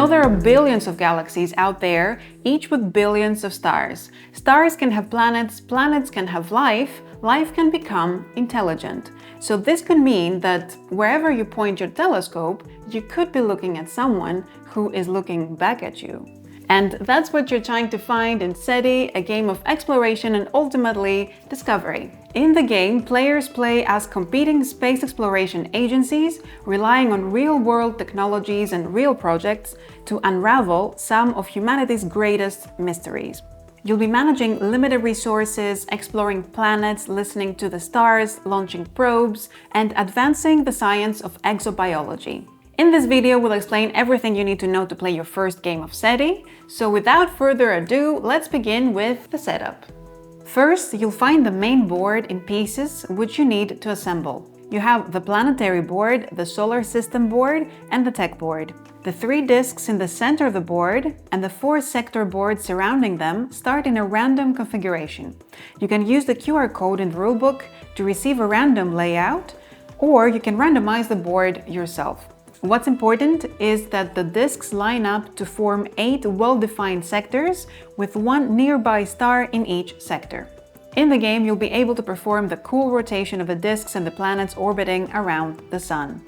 know there are billions of galaxies out there, each with billions of stars. Stars can have planets, planets can have life, life can become intelligent. So this could mean that wherever you point your telescope, you could be looking at someone who is looking back at you. And that's what you're trying to find in SETI, a game of exploration and ultimately discovery. In the game, players play as competing space exploration agencies, relying on real-world technologies and real projects to unravel some of humanity's greatest mysteries. You'll be managing limited resources, exploring planets, listening to the stars, launching probes, and advancing the science of exobiology. In this video, we'll explain everything you need to know to play your first game of SETI. So without further ado, let's begin with the setup. First, you'll find the main board in pieces which you need to assemble. You have the planetary board, the solar system board, and the tech board. The 3 discs in the center of the board and the 4 sector boards surrounding them start in a random configuration. You can use the QR code in the rulebook to receive a random layout, or you can randomize the board yourself. What's important is that the discs line up to form 8 well-defined sectors with 1 nearby star in each sector. In the game, you'll be able to perform the cool rotation of the discs and the planets orbiting around the Sun.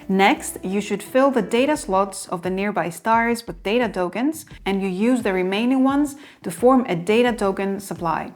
Next, you should fill the data slots of the nearby stars with data tokens, and you use the remaining ones to form a data token supply.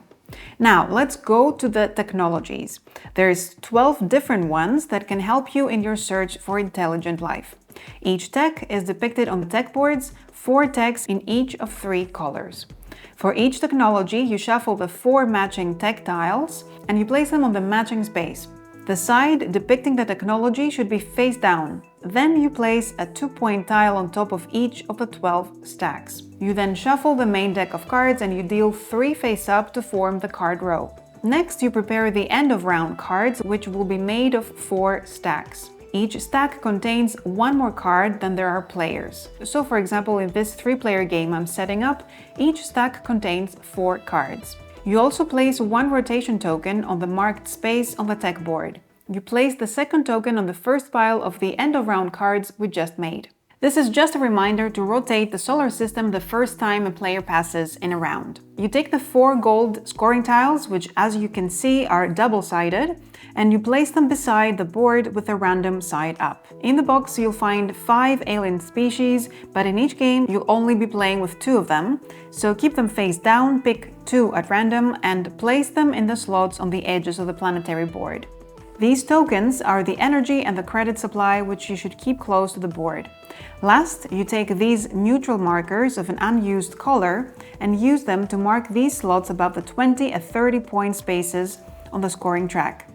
Now, let's go to the technologies. There's 12 different ones that can help you in your search for intelligent life. Each tech is depicted on the tech boards, 4 techs in each of 3 colors. For each technology, you shuffle the 4 matching tech tiles and you place them on the matching space. The side depicting the technology should be face down. Then you place a 2-point tile on top of each of the 12 stacks. You then shuffle the main deck of cards and you deal 3 face up to form the card row. Next, you prepare the end of round cards, which will be made of 4 stacks. Each stack contains 1 more card than there are players. So for example, in this 3-player game I'm setting up, each stack contains 4 cards. You also place 1 rotation token on the marked space on the tech board. You place the second token on the first pile of the end of round cards we just made. This is just a reminder to rotate the solar system the first time a player passes in a round. You take the 4 gold scoring tiles, which as you can see are double-sided, and you place them beside the board with a random side up. In the box you'll find 5 alien species, but in each game you'll only be playing with 2 of them, so keep them face down, pick 2 at random, and place them in the slots on the edges of the planetary board. These tokens are the energy and the credit supply, which you should keep close to the board. Last, you take these neutral markers of an unused color and use them to mark these slots above the 20 and 30 point spaces on the scoring track.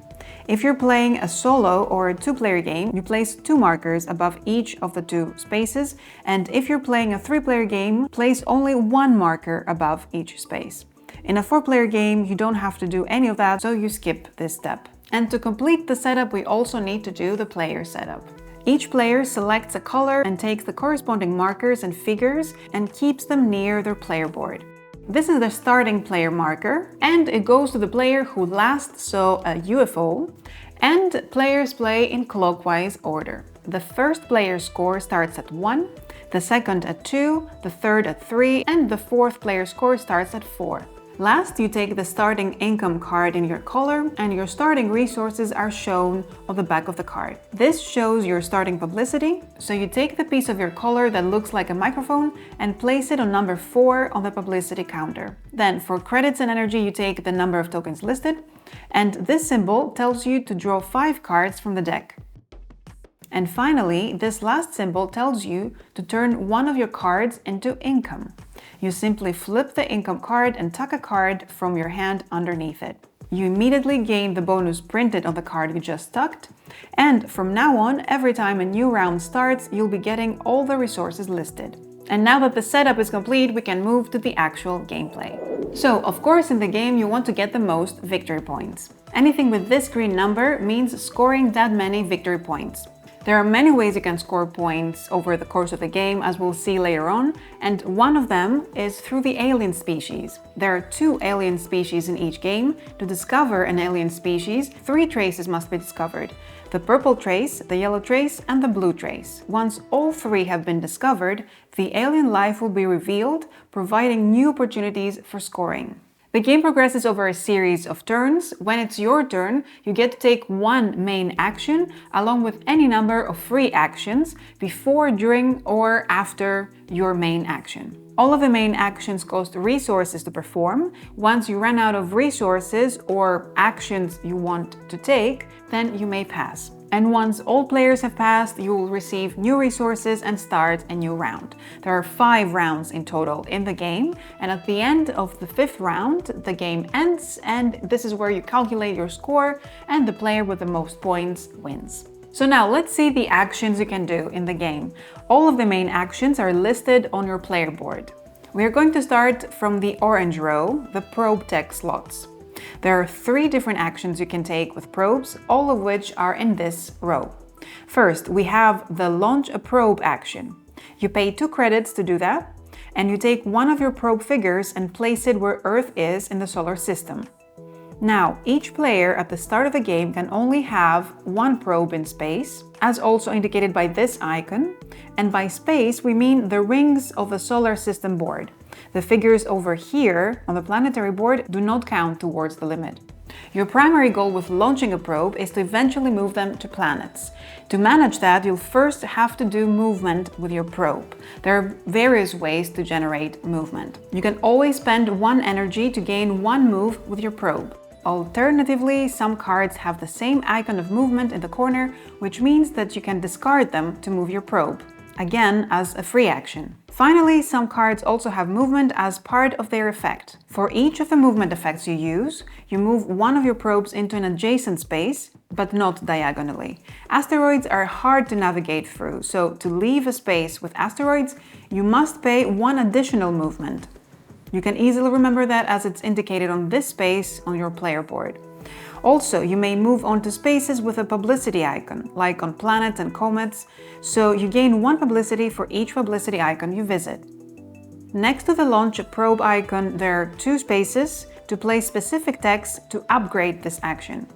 If you're playing a solo or a 2-player game, you place 2 markers above each of the 2 spaces, and if you're playing a 3-player game, place only 1 marker above each space. In a 4-player game, you don't have to do any of that, so you skip this step. And to complete the setup, we also need to do the player setup. Each player selects a color and takes the corresponding markers and figures and keeps them near their player board. This is the starting player marker, and it goes to the player who last saw a UFO, and players play in clockwise order. The first player's score starts at 1, the second at 2, the third at 3, and the 4th player's score starts at 4. Last, you take the starting income card in your color, and your starting resources are shown on the back of the card. This shows your starting publicity, so you take the piece of your color that looks like a microphone and place it on number 4 on the publicity counter. Then, for credits and energy, you take the number of tokens listed, and this symbol tells you to draw 5 cards from the deck. And finally, this last symbol tells you to turn one of your cards into income. You simply flip the income card and tuck a card from your hand underneath it. You immediately gain the bonus printed on the card you just tucked, and from now on, every time a new round starts, you'll be getting all the resources listed. And now that the setup is complete, we can move to the actual gameplay. So, of course, in the game you want to get the most victory points. Anything with this green number means scoring that many victory points. There are many ways you can score points over the course of the game, as we'll see later on, and one of them is through the alien species. There are 2 alien species in each game. To discover an alien species, 3 traces must be discovered: the purple trace, the yellow trace, and the blue trace. Once all 3 have been discovered, the alien life will be revealed, providing new opportunities for scoring. The game progresses over a series of turns. When it's your turn, you get to take one main action along with any number of free actions before, during, or after your main action. All of the main actions cost resources to perform. Once you run out of resources or actions you want to take, then you may pass. And once all players have passed, you will receive new resources and start a new round. There are 5 rounds in total in the game, and at the end of the 5th round, the game ends, and this is where you calculate your score, and the player with the most points wins. So now let's see the actions you can do in the game. All of the main actions are listed on your player board. We are going to start from the orange row, the probe tech slots. There are 3 different actions you can take with probes, all of which are in this row. First, we have the launch a probe action. You pay 2 credits to do that, and you take one of your probe figures and place it where Earth is in the solar system. Now, each player at the start of the game can only have 1 probe in space, as also indicated by this icon, and by space we mean the rings of the solar system board. The figures over here on the planetary board do not count towards the limit. Your primary goal with launching a probe is to eventually move them to planets. To manage that, you'll first have to do movement with your probe. There are various ways to generate movement. You can always spend 1 energy to gain 1 move with your probe. Alternatively, some cards have the same icon of movement in the corner, which means that you can discard them to move your probe, again as a free action. Finally, some cards also have movement as part of their effect. For each of the movement effects you use, you move one of your probes into an adjacent space, but not diagonally. Asteroids are hard to navigate through, so to leave a space with asteroids, you must pay 1 additional movement. You can easily remember that as it's indicated on this space on your player board. Also, you may move on to spaces with a publicity icon, like on planets and comets, so you gain 1 publicity for each publicity icon you visit. Next to the launch probe icon, there are 2 spaces to place specific techs to upgrade this action.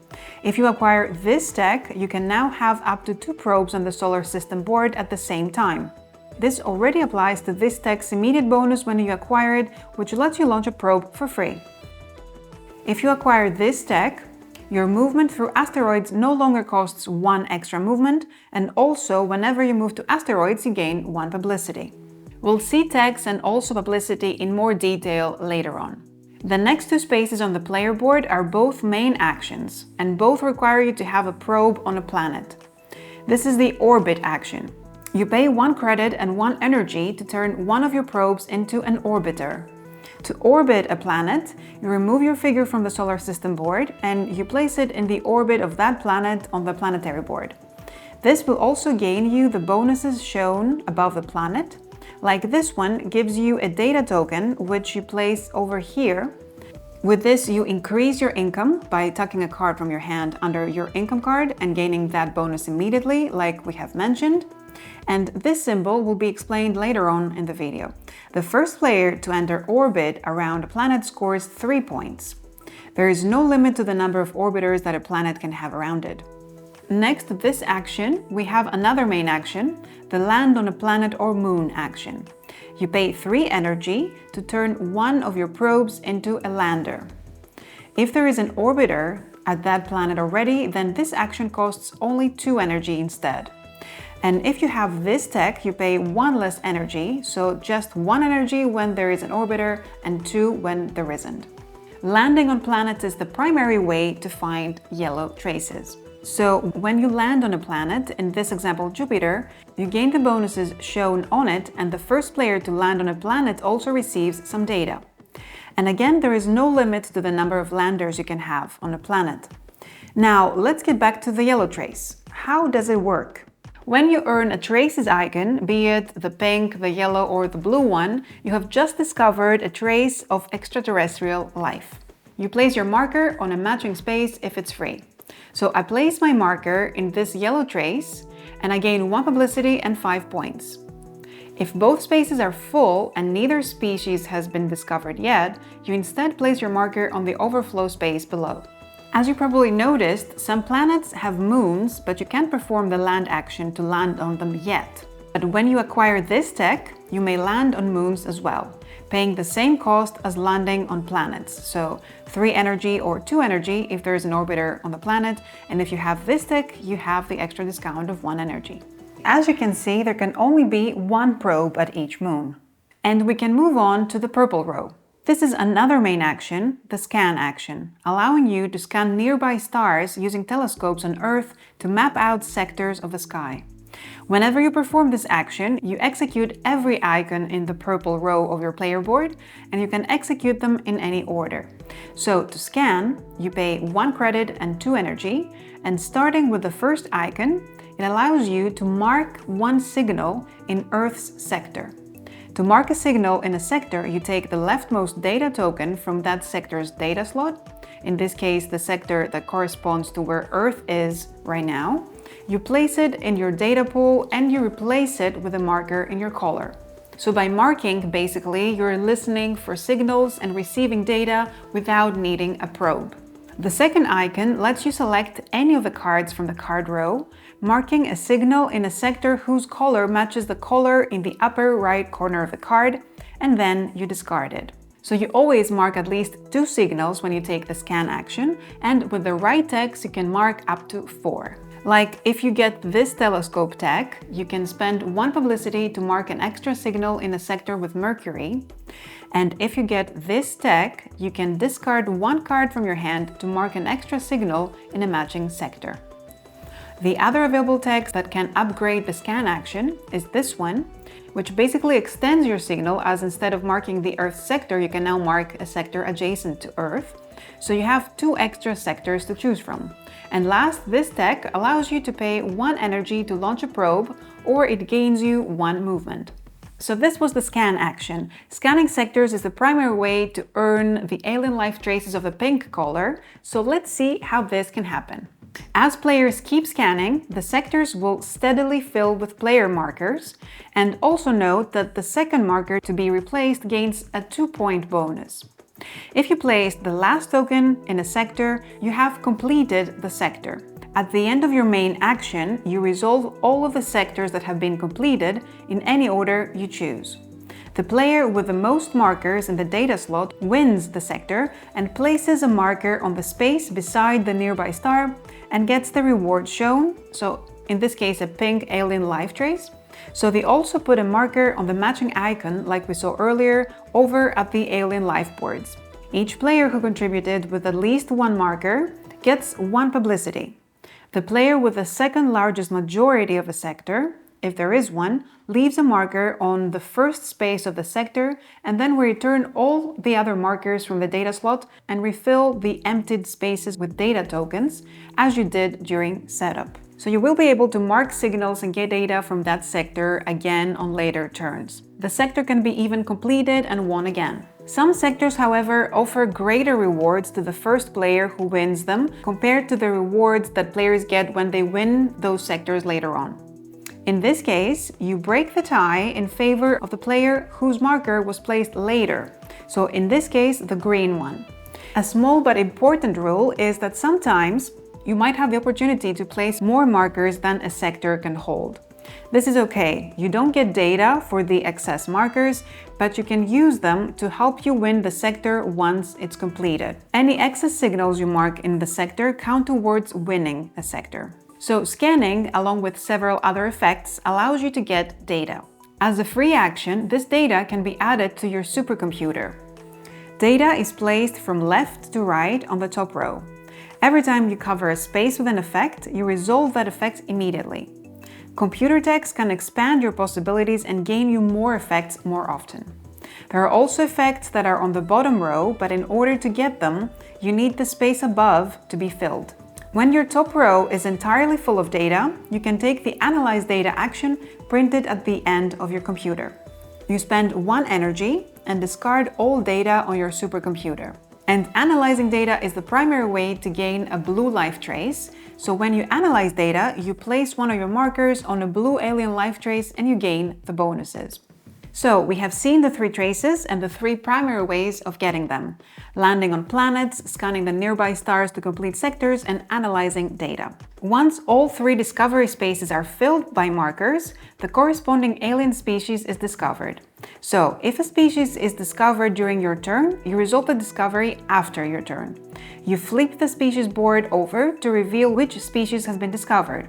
If you acquire this tech, you can now have up to 2 probes on the solar system board at the same time. This already applies to this tech's immediate bonus when you acquire it, which lets you launch a probe for free. If you acquire this tech, your movement through asteroids no longer costs 1 extra movement, and also whenever you move to asteroids you gain 1 publicity. We'll see techs and also publicity in more detail later on. The next 2 spaces on the player board are both main actions, and both require you to have a probe on a planet. This is the orbit action. You pay 1 credit and 1 energy to turn one of your probes into an orbiter. To orbit a planet, you remove your figure from the solar system board and you place it in the orbit of that planet on the planetary board. This will also gain you the bonuses shown above the planet. Like this one gives you a data token which you place over here. With this, you increase your income by tucking a card from your hand under your income card and gaining that bonus immediately, like we have mentioned. And this symbol will be explained later on in the video. The first player to enter orbit around a planet scores 3 points. There is no limit to the number of orbiters that a planet can have around it. Next to this action, we have another main action, the land on a planet or moon action. You pay 3 energy to turn one of your probes into a lander. If there is an orbiter at that planet already, then this action costs only 2 energy instead. And if you have this tech, you pay 1 less energy, so just 1 energy when there is an orbiter and 2 when there isn't. Landing on planets is the primary way to find yellow traces. So when you land on a planet, in this example Jupiter, you gain the bonuses shown on it, and the first player to land on a planet also receives some data. And again, there is no limit to the number of landers you can have on a planet. Now let's get back to the yellow trace. How does it work? When you earn a traces icon, be it the pink, the yellow, or the blue one, you have just discovered a trace of extraterrestrial life. You place your marker on a matching space if it's free. So I place my marker in this yellow trace and I gain 1 publicity and 5 points. If both spaces are full and neither species has been discovered yet, you instead place your marker on the overflow space below. As you probably noticed, some planets have moons, but you can't perform the land action to land on them yet. But when you acquire this tech, you may land on moons as well, paying the same cost as landing on planets. So 3 energy or 2 energy if there is an orbiter on the planet, and if you have this tech, you have the extra discount of 1 energy. As you can see, there can only be 1 probe at each moon. And we can move on to the purple row. This is another main action, the scan action, allowing you to scan nearby stars using telescopes on Earth to map out sectors of the sky. Whenever you perform this action, you execute every icon in the purple row of your player board, and you can execute them in any order. So to scan, you pay 1 credit and 2 energy, and starting with the first icon, it allows you to mark 1 signal in Earth's sector. To mark a signal in a sector, you take the leftmost data token from that sector's data slot, in this case the sector that corresponds to where Earth is right now. You place it in your data pool and you replace it with a marker in your collar. So by marking, basically, you're listening for signals and receiving data without needing a probe. The second icon lets you select any of the cards from the card row, marking a signal in a sector whose color matches the color in the upper right corner of the card, and then you discard it. So you always mark at least 2 signals when you take the scan action, and with the right text you can mark up to 4. Like if you get this telescope tech, you can spend 1 publicity to mark an extra signal in a sector with Mercury. And if you get this tech, you can discard 1 card from your hand to mark an extra signal in a matching sector. The other available tech that can upgrade the scan action is this one, which basically extends your signal, as instead of marking the Earth sector, you can now mark a sector adjacent to Earth. So you have 2 extra sectors to choose from. And last, this tech allows you to pay 1 energy to launch a probe, or it gains you 1 movement. So this was the scan action. Scanning sectors is the primary way to earn the alien life traces of the pink color, so let's see how this can happen. As players keep scanning, the sectors will steadily fill with player markers, and also note that the second marker to be replaced gains a 2-point bonus. If you place the last token in a sector, you have completed the sector. At the end of your main action, you resolve all of the sectors that have been completed in any order you choose. The player with the most markers in the data slot wins the sector and places a marker on the space beside the nearby star and gets the reward shown, so in this case a pink alien life trace. So they also put a marker on the matching icon, like we saw earlier, over at the alien life boards. Each player who contributed with at least 1 marker gets 1 publicity. The player with the second largest majority of a sector, if there is one, leaves a marker on the first space of the sector, and then we return all the other markers from the data slot and refill the emptied spaces with data tokens, as you did during setup. So you will be able to mark signals and get data from that sector again on later turns. The sector can be even completed and won again. Some sectors, however, offer greater rewards to the first player who wins them compared to the rewards that players get when they win those sectors later on. In this case, you break the tie in favor of the player whose marker was placed later, so in this case, the green one. A small but important rule is that sometimes you might have the opportunity to place more markers than a sector can hold. This is okay. You don't get data for the excess markers, but you can use them to help you win the sector once it's completed. Any excess signals you mark in the sector count towards winning a sector. So scanning, along with several other effects, allows you to get data. As a free action, this data can be added to your supercomputer. Data is placed from left to right on the top row. Every time you cover a space with an effect, you resolve that effect immediately. Computer text can expand your possibilities and gain you more effects more often. There are also effects that are on the bottom row, but in order to get them, you need the space above to be filled. When your top row is entirely full of data, you can take the Analyze Data action printed at the end of your computer. You spend 1 energy and discard all data on your supercomputer. And analyzing data is the primary way to gain a blue life trace. So when you analyze data, you place one of your markers on a blue alien life trace and you gain the bonuses. So we have seen the 3 traces and the 3 primary ways of getting them: landing on planets, scanning the nearby stars to complete sectors, and analyzing data. Once all 3 discovery spaces are filled by markers, the corresponding alien species is discovered. So if a species is discovered during your turn, you resolve the discovery after your turn. You flip the species board over to reveal which species has been discovered.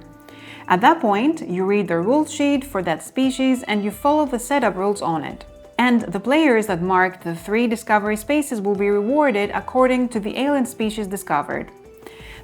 At that point, you read the rule sheet for that species and you follow the setup rules on it. And the players that mark the 3 discovery spaces will be rewarded according to the alien species discovered.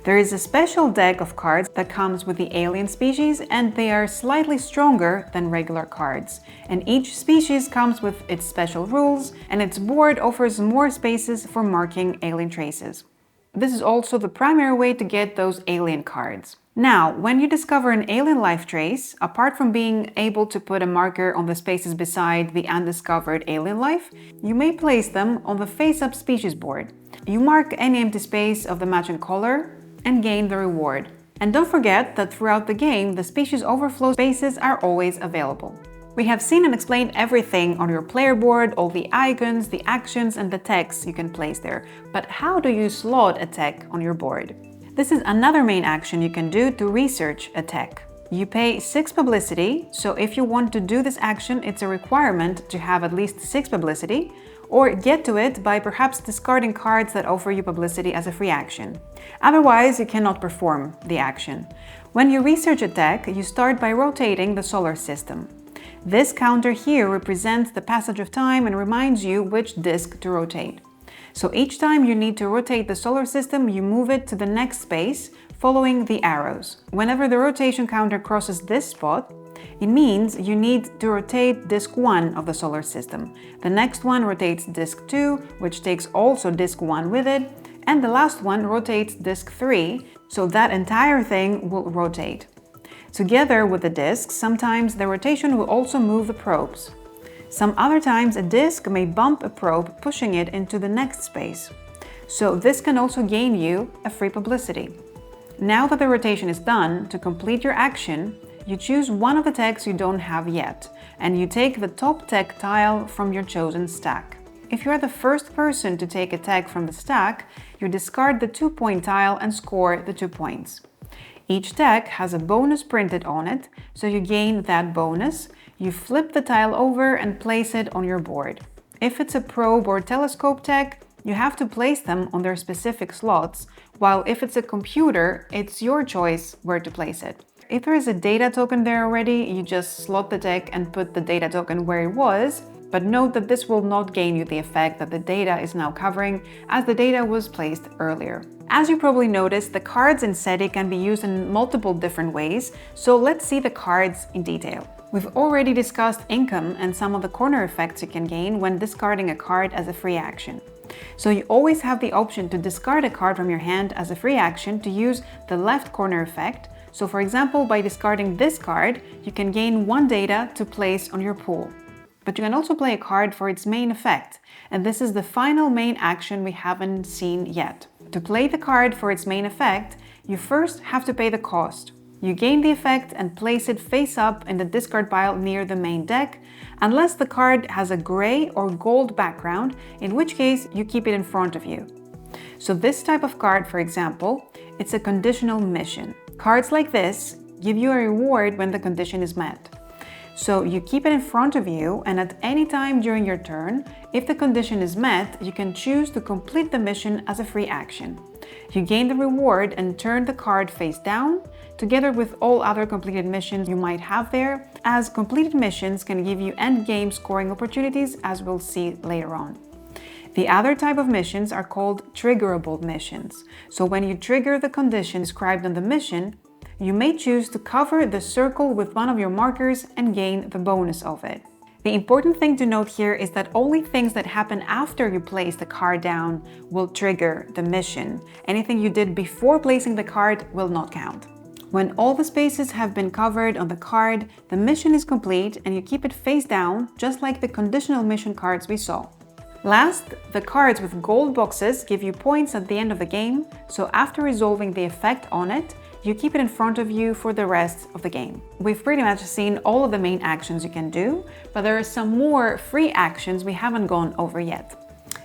There is a special deck of cards that comes with the alien species, and they are slightly stronger than regular cards. And each species comes with its special rules, and its board offers more spaces for marking alien traces. This is also the primary way to get those alien cards. Now, when you discover an alien life trace, apart from being able to put a marker on the spaces beside the undiscovered alien life, you may place them on the face-up species board. You mark any empty space of the matching color and gain the reward. And don't forget that throughout the game, the species overflow spaces are always available. We have seen and explained everything on your player board, all the icons, the actions, and the text you can place there. But how do you slot a tech on your board? This is another main action you can do to research a tech. You pay 6 publicity, so if you want to do this action, it's a requirement to have at least 6 publicity, or get to it by perhaps discarding cards that offer you publicity as a free action. Otherwise, you cannot perform the action. When you research a tech, you start by rotating the solar system. This counter here represents the passage of time and reminds you which disk to rotate. So each time you need to rotate the solar system, you move it to the next space, following the arrows. Whenever the rotation counter crosses this spot, it means you need to rotate disk 1 of the solar system. The next one rotates disk 2, which takes also disk 1 with it, and the last one rotates disk 3, so that entire thing will rotate. Together with the disks, sometimes the rotation will also move the probes. Some other times a disk may bump a probe, pushing it into the next space. So this can also gain you a free publicity. Now that the rotation is done, to complete your action, you choose one of the techs you don't have yet, and you take the top tech tile from your chosen stack. If you are the first person to take a tech from the stack, you discard the 2-point tile and score the 2 points. Each tech has a bonus printed on it, so you gain that bonus. You flip the tile over and place it on your board. If it's a probe or telescope tech, you have to place them on their specific slots, while if it's a computer, it's your choice where to place it. If there is a data token there already, you just slot the tech and put the data token where it was, but note that this will not gain you the effect that the data is now covering, as the data was placed earlier. As you probably noticed, the cards in SETI can be used in multiple different ways, so let's see the cards in detail. We've already discussed income and some of the corner effects you can gain when discarding a card as a free action. So you always have the option to discard a card from your hand as a free action to use the left corner effect. So for example, by discarding this card, you can gain 1 data to place on your pool. But you can also play a card for its main effect, and this is the final main action we haven't seen yet. To play the card for its main effect, you first have to pay the cost. You gain the effect and place it face up in the discard pile near the main deck, unless the card has a gray or gold background, in which case you keep it in front of you. So this type of card, for example, it's a conditional mission. Cards like this give you a reward when the condition is met. So you keep it in front of you, and at any time during your turn, if the condition is met, you can choose to complete the mission as a free action. You gain the reward and turn the card face down, together with all other completed missions you might have there, as completed missions can give you endgame scoring opportunities, as we'll see later on. The other type of missions are called triggerable missions. So when you trigger the condition described on the mission, you may choose to cover the circle with one of your markers and gain the bonus of it. The important thing to note here is that only things that happen after you place the card down will trigger the mission. Anything you did before placing the card will not count. When all the spaces have been covered on the card, the mission is complete and you keep it face down, just like the conditional mission cards we saw. Last, the cards with gold boxes give you points at the end of the game, so after resolving the effect on it, you keep it in front of you for the rest of the game. We've pretty much seen all of the main actions you can do, but there are some more free actions we haven't gone over yet.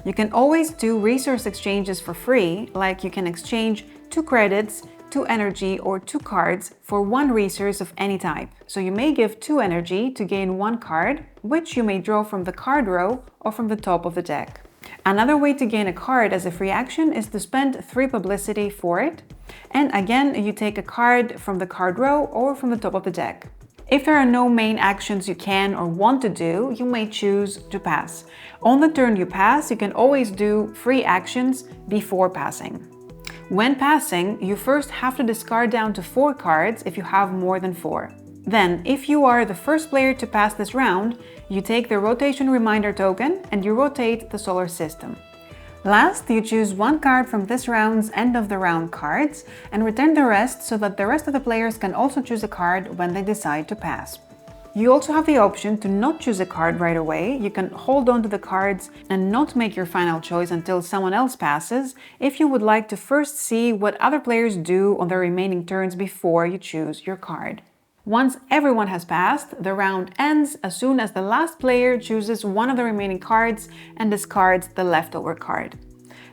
You can always do resource exchanges for free, like you can exchange 2 credits, 2 energy, or 2 cards for 1 resource of any type. So you may give 2 energy to gain 1 card, which you may draw from the card row or from the top of the deck. Another way to gain a card as a free action is to spend 3 publicity for it. And again, you take a card from the card row or from the top of the deck. If there are no main actions you can or want to do, you may choose to pass. On the turn you pass, you can always do free actions before passing. When passing, you first have to discard down to 4 cards if you have more than 4. Then, if you are the first player to pass this round, you take the rotation reminder token and you rotate the solar system. Last, you choose 1 card from this round's end of the round cards and return the rest so that the rest of the players can also choose a card when they decide to pass. You also have the option to not choose a card right away. You can hold on to the cards and not make your final choice until someone else passes if you would like to first see what other players do on their remaining turns before you choose your card. Once everyone has passed, the round ends as soon as the last player chooses one of the remaining cards and discards the leftover card.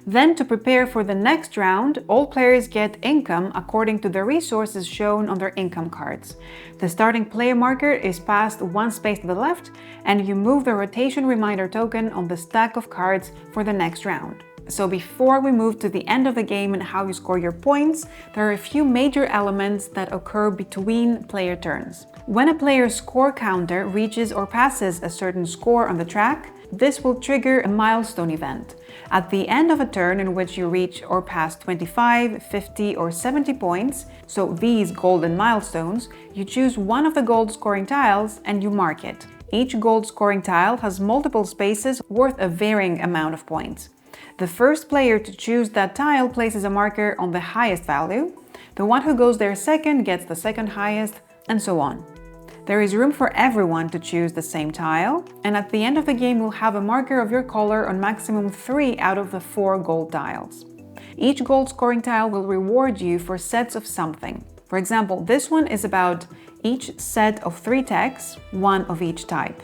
Then, to prepare for the next round, all players get income according to the resources shown on their income cards. The starting player marker is passed 1 space to the left, and you move the rotation reminder token on the stack of cards for the next round. So before we move to the end of the game and how you score your points, there are a few major elements that occur between player turns. When a player's score counter reaches or passes a certain score on the track, this will trigger a milestone event. At the end of a turn in which you reach or pass 25, 50 or 70 points, so these golden milestones, you choose one of the gold scoring tiles and you mark it. Each gold scoring tile has multiple spaces worth a varying amount of points. The first player to choose that tile places a marker on the highest value. The one who goes there second gets the second highest, and so on. There is room for everyone to choose the same tile, and at the end of the game you'll have a marker of your color on maximum 3 out of the 4 gold tiles. Each gold scoring tile will reward you for sets of something. For example, this one is about each set of 3 techs, 1 of each type.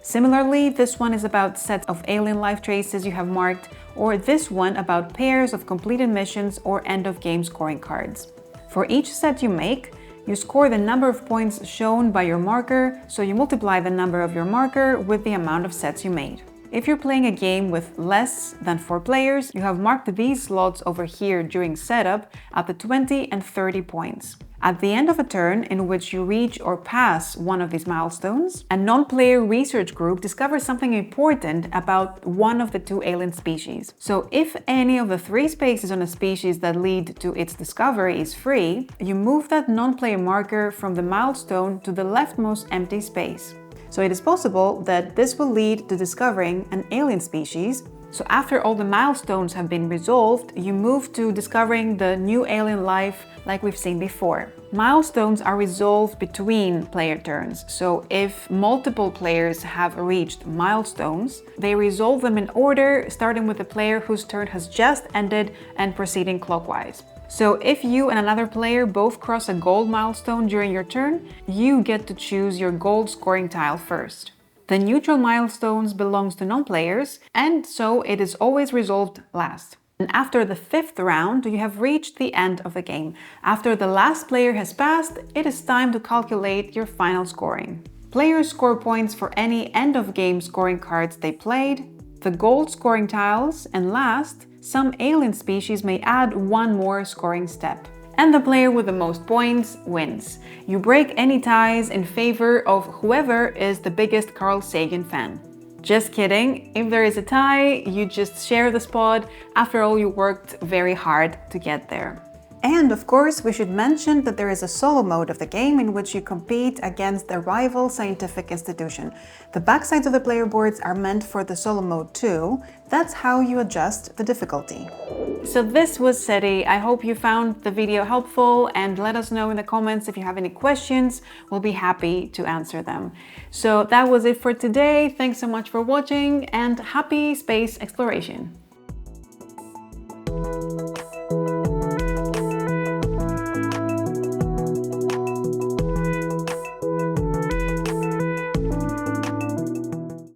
Similarly, this one is about sets of alien life traces you have marked, or this one about pairs of completed missions or end-of-game scoring cards. For each set you make, you score the number of points shown by your marker, so you multiply the number of your marker with the amount of sets you made. If you're playing a game with less than 4 players, you have marked these slots over here during setup at the 20 and 30 points. At the end of a turn in which you reach or pass one of these milestones, a non-player research group discovers something important about one of the 2 alien species. So if any of the 3 spaces on a species that lead to its discovery is free, you move that non-player marker from the milestone to the leftmost empty space. So it is possible that this will lead to discovering an alien species. So after all the milestones have been resolved, you move to discovering the new alien life like we've seen before. Milestones are resolved between player turns. So if multiple players have reached milestones, they resolve them in order, starting with the player whose turn has just ended and proceeding clockwise. So if you and another player both cross a gold milestone during your turn, you get to choose your gold scoring tile first. The neutral milestones belongs to non-players, and so it is always resolved last. And after the 5th round, you have reached the end of the game. After the last player has passed, it is time to calculate your final scoring. Players score points for any end-of-game scoring cards they played, the gold scoring tiles, and last, some alien species may add one more scoring step. And the player with the most points wins. You break any ties in favor of whoever is the biggest Carl Sagan fan. Just kidding, if there is a tie, you just share the spot. After all, you worked very hard to get there. And of course, we should mention that there is a solo mode of the game in which you compete against a rival scientific institution. The backsides of the player boards are meant for the solo mode too. That's how you adjust the difficulty. So this was SETI. I hope you found the video helpful, and let us know in the comments if you have any questions. We'll be happy to answer them. So that was it for today. Thanks so much for watching, and happy space exploration.